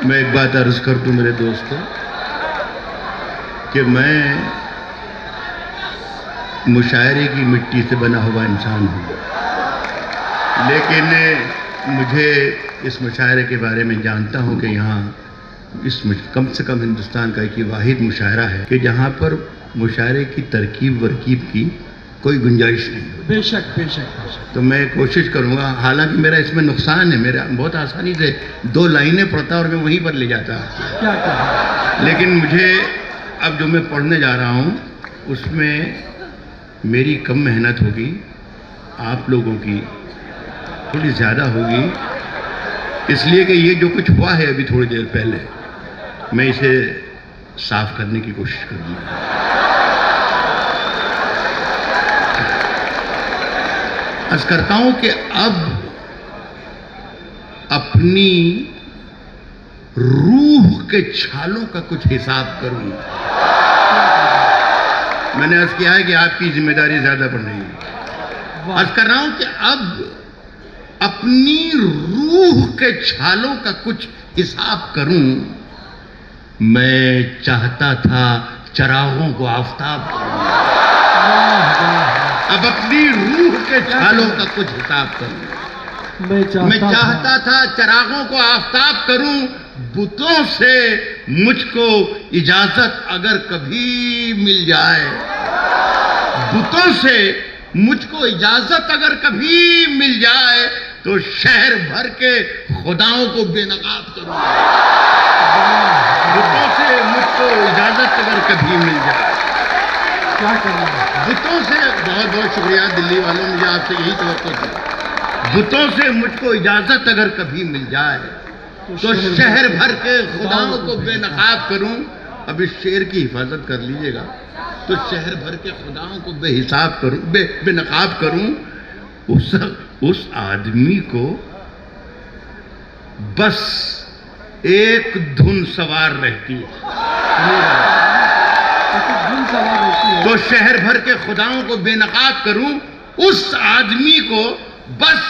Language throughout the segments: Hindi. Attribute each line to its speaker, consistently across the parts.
Speaker 1: मैं एक बात अर्ज कर दूं मेरे दोस्तों कि मैं मुशायरे की मिट्टी से बना हुआ इंसान हूँ, लेकिन मुझे इस मुशायरे के बारे में जानता हूँ कि यहाँ कम से कम हिंदुस्तान का एक वाहिद मुशायरा है कि जहाँ पर मुशायरे की तरकीब वरकीब की कोई गुंजाइश नहीं होती।
Speaker 2: बेशक बेशक बेशक।
Speaker 1: तो मैं कोशिश करूँगा, हालांकि मेरा इसमें नुकसान है, मेरा बहुत आसानी से 2 लाइनें पढ़ता और मैं वहीं पर ले जाता,
Speaker 2: क्या
Speaker 1: लेकिन मुझे अब जो मैं पढ़ने जा रहा हूँ उसमें मेरी कम मेहनत होगी, आप लोगों की थोड़ी ज़्यादा होगी, इसलिए कि ये जो कुछ हुआ है अभी थोड़ी देर पहले, मैं इसे साफ करने की कोशिश करूँगा। अर्ज करता हूं कि अब अपनी रूह के छालों का कुछ हिसाब करूं। मैंने अर्ज किया है कि आपकी जिम्मेदारी ज्यादा बढ़ रही है। अर्ज कर रहा हूं कि अब अपनी रूह के छालों का कुछ हिसाब करूं। मैं चाहता था चरागों को आफताब करूं, अब अपनी रूह के छालों का कुछ हिसाब करूं। मैं चाहता था चरागों को आफताब करूं, बुतों से मुझको इजाजत अगर कभी मिल जाए, बुतों से मुझको इजाजत अगर कभी मिल जाए तो शहर भर के खुदाओं को बेनकाब करूं। बुतों से मुझको इजाजत अगर कभी मिल जाए,
Speaker 2: क्या करना है?
Speaker 1: बुतों से, बहुत बहुत शुक्रिया दिल्ली वालों, मुझे आपसे यही तवक्को थी। बुतों से मुझको इजाजत अगर कभी मिल जाए तो शहर भर के खुदाओं को बेनकाब करूं। अब इस शेर की हिफाजत कर लीजिएगा। तो शहर भर के खुदाओं को बेहिसाब करूं, बेनकाब करूं। उस आदमी को बस एक धुन सवार रहती है, तो शहर भर के खुदाओं को बेनकाब करूं। उस आदमी को बस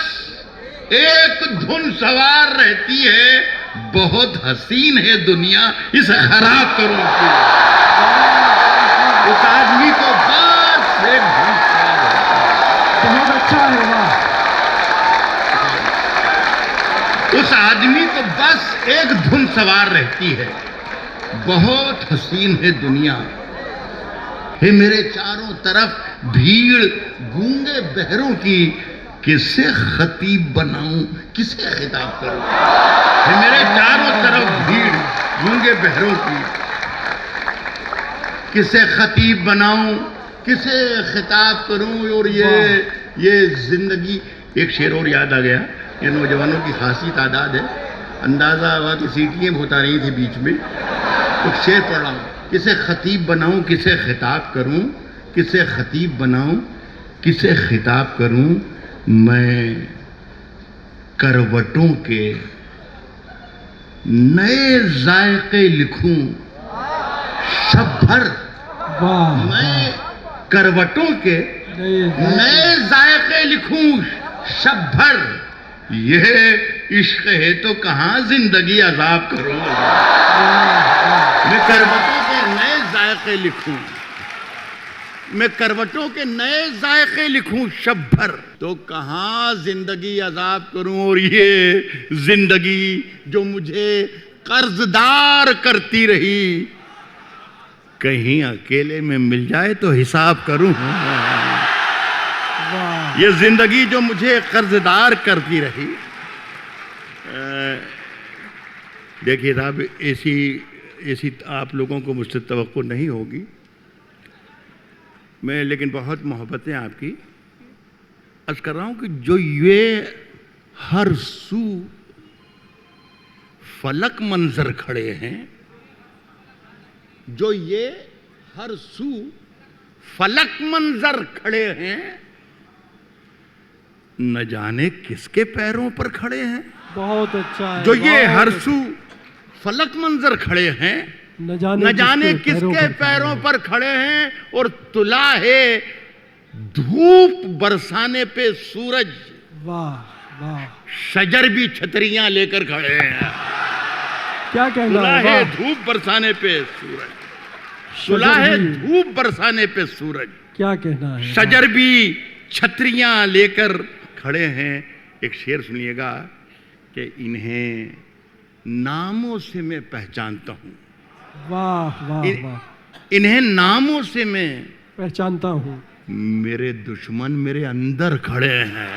Speaker 1: एक धुन सवार रहती है, बहुत हसीन है दुनिया, इसे खराब करूं। उस आदमी को बस एक धुन सवार,
Speaker 2: बहुत अच्छा है, वाह।
Speaker 1: उस आदमी को बस एक धुन सवार रहती है, बहुत हसीन है दुनिया है। मेरे चारों तरफ भीड़ गूंगे बहरों की, किसे खतीब बनाऊं, किसे खिताब करूं। है मेरे चारों तरफ भीड़ गूंगे बहरों की, किसे खतीब बनाऊं, किसे खिताब करूं। और ये जिंदगी, एक शेर और याद आ गया। ये नौजवानों की खासी तादाद है, अंदाजा हुआ कि सीटियां बहुत आ रही थी बीच में, तो शेर पढ़ रहा हूं। किसे खतीब बनाऊं, किसे खिताब करूं, किसे खतीब बनाऊं, किसे खिताब करूं। मैं करवटों के नए जायके लिखूं शब भर। मैं करवटों के नए जायके लिखूं शब भर। यह इश्क है तो कहां जिंदगी अजाब करूं। मैं करवटों के नए जायके लिखूं, मैं करवटों के नए जायके लिखूं शब भर, तो कहां जिंदगी अजाब करूं। और ये जिंदगी जो मुझे कर्जदार करती रही, कहीं अकेले में मिल जाए तो हिसाब करूं। ये जिंदगी जो मुझे कर्जदार करती रही। देखिए साहब, ऐसी आप लोगों को मुझसे तवक्को नहीं होगी, मैं लेकिन बहुत मोहब्बतें आपकी अर्ज कर रहा हूं कि जो ये हर सू फलक मंजर खड़े हैं, जो ये हर सू फलक मंजर खड़े हैं, न जाने किसके पैरों पर खड़े हैं।
Speaker 2: बहुत अच्छा है।
Speaker 1: जो ये हर सू फलक मंजर खड़े हैं, न जाने किसके पैरों पर खड़े हैं। और तुला है धूप बरसाने पे सूरज,
Speaker 2: वाह वाह।
Speaker 1: शजर भी छतरियां लेकर खड़े हैं।
Speaker 2: क्या कहना
Speaker 1: सुला
Speaker 2: है,
Speaker 1: है
Speaker 2: वाह।
Speaker 1: धूप बरसाने पे सूरज, सुला है धूप बरसाने पे सूरज,
Speaker 2: क्या कहना है,
Speaker 1: शजर भी छतरियां लेकर खड़े हैं। एक शेर सुनिएगा कि इन्हें नामों से मैं पहचानता हूं,
Speaker 2: वाह वाह वाह,
Speaker 1: इन्हें नामों से मैं
Speaker 2: पहचानता हूँ।
Speaker 1: मेरे दुश्मन मेरे अंदर खड़े हैं।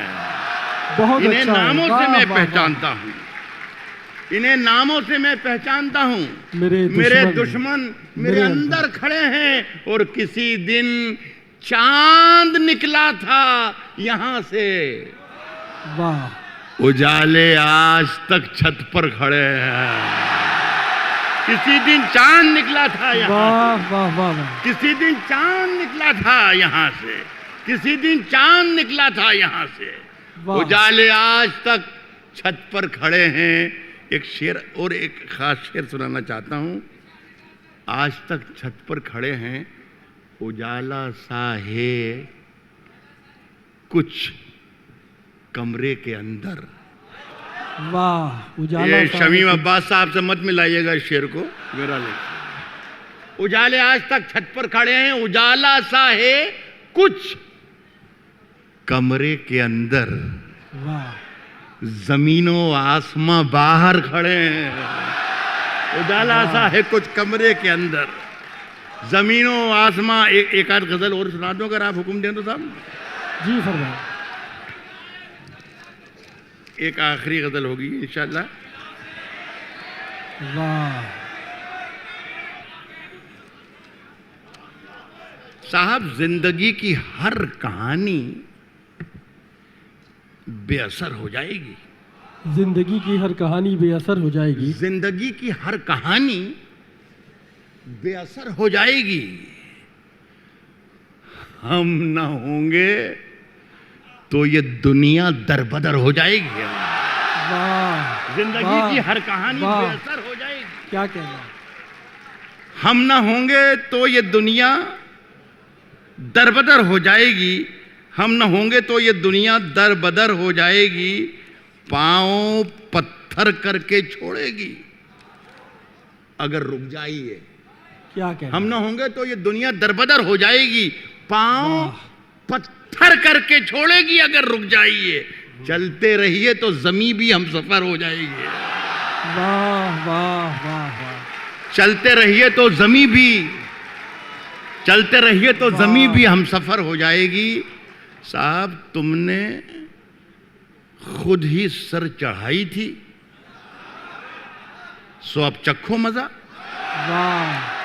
Speaker 2: बहुत
Speaker 1: इन्हें
Speaker 2: अच्छा है,
Speaker 1: नामों से
Speaker 2: वाह,
Speaker 1: मैं
Speaker 2: वाह,
Speaker 1: पहचानता हूं, इन्हें नामों से मैं पहचानता हूं।
Speaker 2: मेरे
Speaker 1: दुश्मन मेरे अंदर खड़े हैं। और किसी दिन चांद निकला था यहां से,
Speaker 2: वाह।
Speaker 1: उजाले आज तक छत पर खड़े हैं। किसी दिन चांद निकला था यहाँ
Speaker 2: वाह वाह वाह वाह,
Speaker 1: किसी दिन चांद निकला था यहाँ से, किसी दिन चांद निकला था यहाँ से,
Speaker 2: वाह।
Speaker 1: उजाले आज तक छत पर खड़े हैं। एक शेर और एक खास शेर सुनाना चाहता हूं। आज तक छत पर खड़े हैं, उजाला सा है कुछ कमरे के अंदर।
Speaker 2: वाह। उजाला
Speaker 1: ये
Speaker 2: सा
Speaker 1: शमीम
Speaker 2: है।
Speaker 1: अब्बास साहब से मत मिलाइएगा इस शेर को, मेरा लिख। उजाले आज तक छत पर खड़े हैं, उजाला सा है कुछ कमरे के अंदर,
Speaker 2: वाह।
Speaker 1: जमीनों आसमां बाहर खड़े हैं। उजाला सा है कुछ कमरे के अंदर, जमीनों आसमां। एक आध गजल और सुना दो अगर आप हुक्म दें तो साहब।
Speaker 2: जी फरमाएं।
Speaker 1: एक आखिरी गजल होगी इंशाल्लाह।
Speaker 2: वाह।
Speaker 1: साहब जिंदगी की हर कहानी बेअसर हो जाएगी,
Speaker 2: जिंदगी की हर कहानी बेअसर हो जाएगी,
Speaker 1: जिंदगी की हर कहानी बेअसर हो जाएगी। हम न होंगे तो ये दुनिया दरबदर हो जाएगी।
Speaker 2: वाह।
Speaker 1: जिंदगी
Speaker 2: वाह,
Speaker 1: की हर कहानी
Speaker 2: वाह।
Speaker 1: बेअसर हो जाएगी।
Speaker 2: क्या कहना है?
Speaker 1: हम न होंगे तो ये दुनिया दरबदर हो जाएगी, हम न होंगे तो ये दुनिया दरबदर हो जाएगी। पांव पत्थर करके छोड़ेगी अगर रुक जाइए।
Speaker 2: क्या कहना?
Speaker 1: हम न होंगे तो ये दुनिया दरबदर हो जाएगी, पांव पत्थर करके छोड़ेगी अगर रुक जाइए। चलते रहिए तो जमी भी हम सफर हो जाएगी।
Speaker 2: वाह वाह वाह वाह।
Speaker 1: चलते रहिए तो जमी भी, चलते रहिए तो जमी भी हम सफर हो जाएगी। साहब तुमने खुद ही सर चढ़ाई थी, सो अब चखो मजा।
Speaker 2: वाह।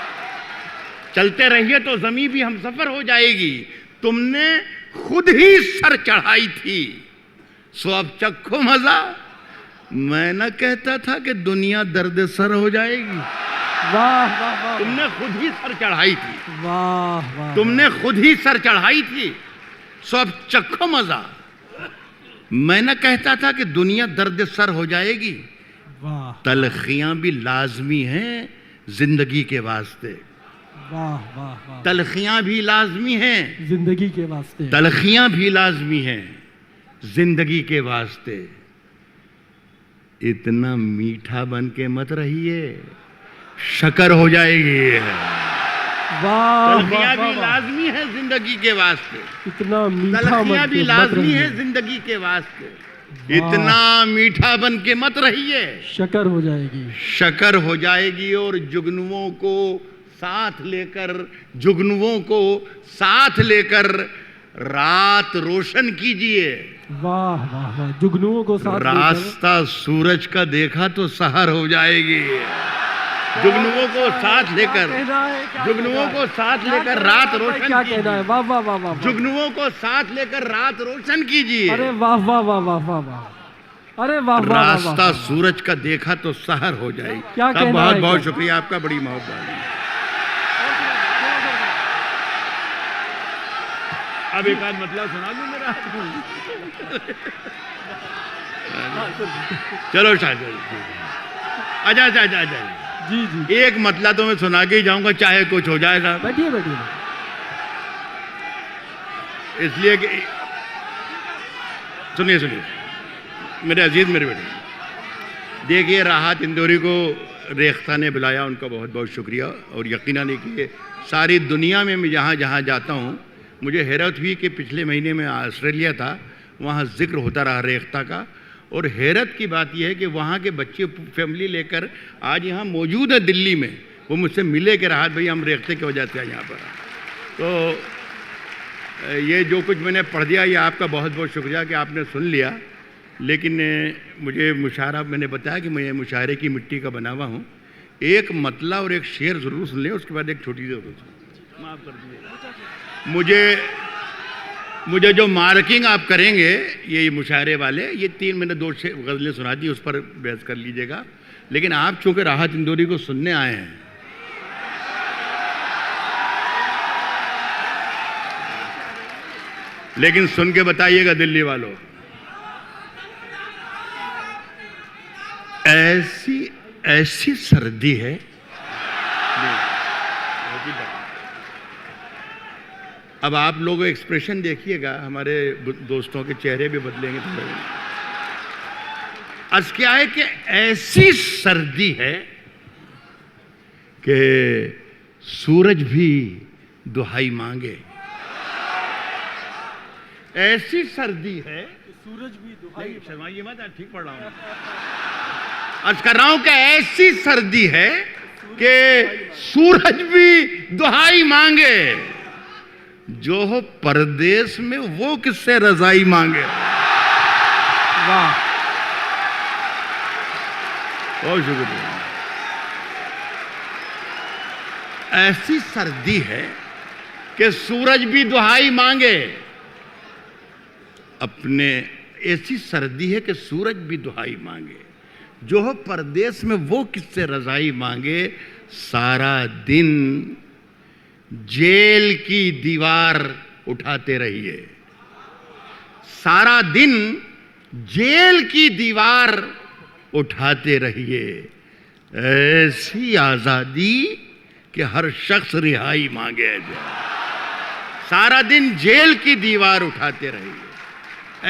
Speaker 1: चलते रहिए तो जमी भी हम सफर हो जाएगी। तुमने खुद ही सर चढ़ाई थी, सो अब चखो मजा। मैं न कहता था कि दुनिया दर्द सर हो जाएगी।
Speaker 2: वाह वाह वाह।
Speaker 1: तुमने खुद ही सर चढ़ाई थी,
Speaker 2: वाह वाह।
Speaker 1: तुमने खुद ही सर चढ़ाई थी, सो अब चखो मजा। मैं न कहता था कि दुनिया दर्द सर हो जाएगी।
Speaker 2: वाह।
Speaker 1: तलखियां भी लाजमी हैं जिंदगी के वास्ते,
Speaker 2: वाह वाह वाह।
Speaker 1: तलखियां भी लाजमी हैं,
Speaker 2: जिंदगी के वास्ते।
Speaker 1: तलखियां भी लाजमी हैं जिंदगी के वास्ते। इतना मीठा बन के मत रहिए, शकर हो जाएगी।
Speaker 2: वाह
Speaker 1: तलखियां
Speaker 2: वाह
Speaker 1: भी
Speaker 2: वाह।
Speaker 1: लाजमी है जिंदगी के वास्ते,
Speaker 2: इतना मीठा
Speaker 1: तलखियां भी
Speaker 2: मत
Speaker 1: लाजमी
Speaker 2: रहिए।
Speaker 1: है जिंदगी के वास्ते। इतना मीठा बन के मत रहिए,
Speaker 2: शकर हो जाएगी।
Speaker 1: शकर हो जाएगी। और जुगनुओं को साथ लेकर, जुगनुओं को साथ लेकर रात रोशन कीजिए।
Speaker 2: वाह वाह वाह। जुगनुओं को साथ लेकर।
Speaker 1: रास्ता सूरज का देखा तो सहर हो जाएगी। जुगनुओं को साथ लेकर, जुगनुओं को साथ लेकर रात रोशन
Speaker 2: क्या
Speaker 1: कीजिए।
Speaker 2: कहना है? वाह वाह वाह वाह।
Speaker 1: जुगनुओं को साथ लेकर रात रोशन कीजिए।
Speaker 2: अरे वाह वाह वाह वाह वाह वाह। अरे वाह वाह वाह वाह।
Speaker 1: रास्ता सूरज का देखा तो सहर हो जाएगी।
Speaker 2: क्या कहना है?
Speaker 1: बहुत बहुत शुक्रिया आपका, बड़ी मोहब्बत। अब एक आध मतलब सुना दूं मेरा। चलो शायद आजा आजा आजा आजा।
Speaker 2: जी जी।
Speaker 1: एक मतला तो मैं सुना के ही जाऊंगा चाहे कुछ हो जाए साहब।
Speaker 2: बैठिए बैठिए।
Speaker 1: इसलिए कि सुनिए सुनिए मेरे अजीज मेरे बेटे, देखिए, राहत इंदौरी को रेख्ता ने बुलाया, उनका बहुत बहुत शुक्रिया। और यकीनन है कि सारी दुनिया में मैं जहाँ जहाँ जाता हूँ मुझे हैरत हुई कि पिछले महीने में ऑस्ट्रेलिया था, वहाँ जिक्र होता रहा रेख्ता का। और हैरत की बात यह है कि वहाँ के बच्चे फैमिली लेकर आज यहाँ मौजूद है दिल्ली में। वो मुझसे मिले कि राहत भाई हम रेख्ते की वजह से आए यहाँ पर। तो ये जो कुछ मैंने पढ़ दिया ये आपका बहुत बहुत शुक्रिया कि आपने सुन लिया। लेकिन मुझे मुशायरा मैंने बताया कि मैं मुशायरे की मिट्टी का बना हुआ हूँ। एक मतला और एक शेर ज़रूर सुन लें, उसके बाद एक छोटी सी माफ़ कर दीजिए मुझे जो मार्किंग आप करेंगे ये मुशायरे वाले, ये 3 मैंने 2 गज़लें सुना दी, उस पर बहस कर लीजिएगा। लेकिन आप चूँकि राहत इंदौरी को सुनने आए हैं, लेकिन सुन के बताइएगा दिल्ली वालों, ऐसी सर्दी है। अब आप लोग एक्सप्रेशन देखिएगा, हमारे दोस्तों के चेहरे भी बदलेंगे थोड़े। आज क्या है कि ऐसी सर्दी है कि सूरज भी दुहाई मांगे। ऐसी सर्दी है सूरज भी दुहाई, शर्माइए मत, ठीक पढ़ रहा हूं। अर्ज कर रहा हूं कि ऐसी सर्दी है कि सूरज भी दुहाई मांगे, जो हो परदेश में वो किससे रजाई मांगे। वाह, बहुत शुक्रिया। ऐसी सर्दी है कि सूरज भी दुहाई मांगे अपने, ऐसी सर्दी है कि सूरज भी दुहाई मांगे, जो हो परदेश में वो किससे रजाई मांगे। सारा दिन जेल की दीवार उठाते रहिए, सारा दिन जेल की दीवार उठाते रहिए। ऐसी आजादी कि हर शख्स रिहाई मांगे। सारा दिन जेल की दीवार उठाते रहिए,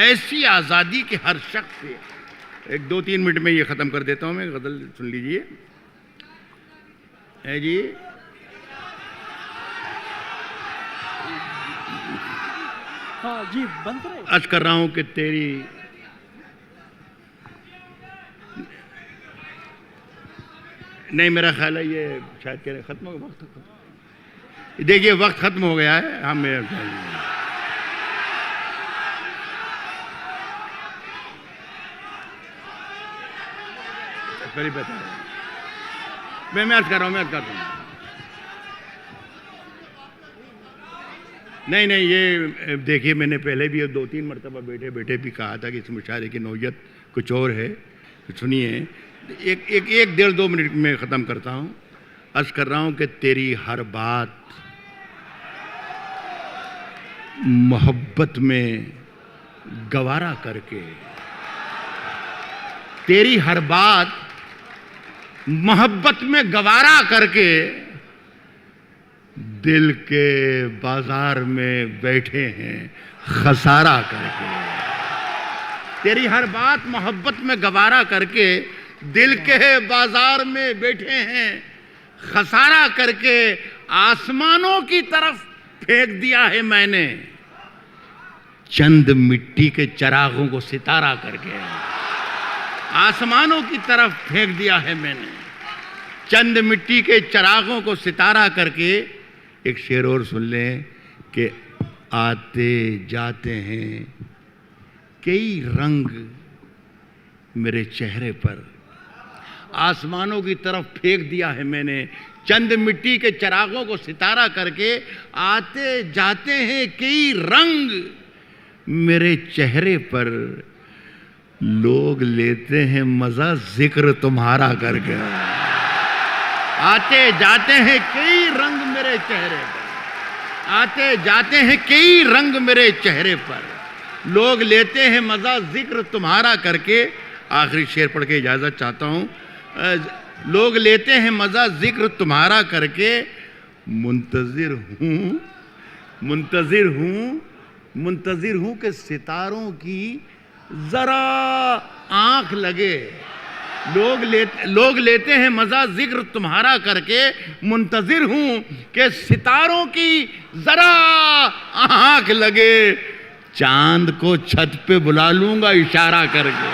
Speaker 1: ऐसी आज़ादी कि हर शख्स। एक 2-3 मिनट में ये ख़त्म कर देता हूँ मैं, गज़ल सुन लीजिए। है जी,
Speaker 2: हाँ जी, बंद रहे।
Speaker 1: अर्ज कर रहा हूँ कि तेरी नहीं, मेरा ख्याल है ये शायद कह रहे ख़त्म हो, वक्त खत्म। देखिए वक्त ख़त्म हो गया है। हम बता रहा हूँ, मैं अर्ज कर रहा हूँ, मैं अर्ज करता हूँ। नहीं, ये देखिए, मैंने पहले भी 2-3 मरतबा बैठे बैठे भी कहा था कि इस मुशायरे की नौयत कुछ और है। तो सुनिए, एक 1-1.5-2 मिनट में ख़त्म करता हूँ। अर्ज कर रहा हूँ कि तेरी हर बात मोहब्बत में गवारा करके, तेरी हर बात मोहब्बत में गवारा करके, दिल के बाजार में बैठे हैं खसारा करके। तेरी हर बात मोहब्बत में गवारा करके, दिल के बाजार में बैठे हैं खसारा करके। आसमानों की तरफ फेंक दिया है मैंने, चंद मिट्टी के चरागों को सितारा करके। आसमानों की तरफ फेंक दिया है मैंने, चंद मिट्टी के चरागों को सितारा करके। एक शेर और सुन लें कि आते जाते हैं कई रंग मेरे चेहरे पर। आसमानों की तरफ फेंक दिया है मैंने, चंद मिट्टी के चरागों को सितारा करके। आते जाते हैं कई रंग मेरे चेहरे पर, लोग लेते हैं मजा जिक्र तुम्हारा करके। आते जाते हैं कई रंग मेरे चेहरे पर, आते जाते हैं कई रंग मेरे चेहरे पर, लोग लेते हैं मजा जिक्र तुम्हारा करके। आखिरी शेर पढ़ के इजाज़त चाहता हूँ। लोग लेते हैं मजा जिक्र तुम्हारा करके। मुंतज़िर हूँ, मुंतज़िर हूँ, मुंतज़िर हूँ कि सितारों की जरा आंख लगे। लोग लेते हैं मजा जिक्र तुम्हारा करके, मुंतजिर हूं कि सितारों की जरा आंख लगे, चांद को छत पे बुला लूंगा इशारा करके।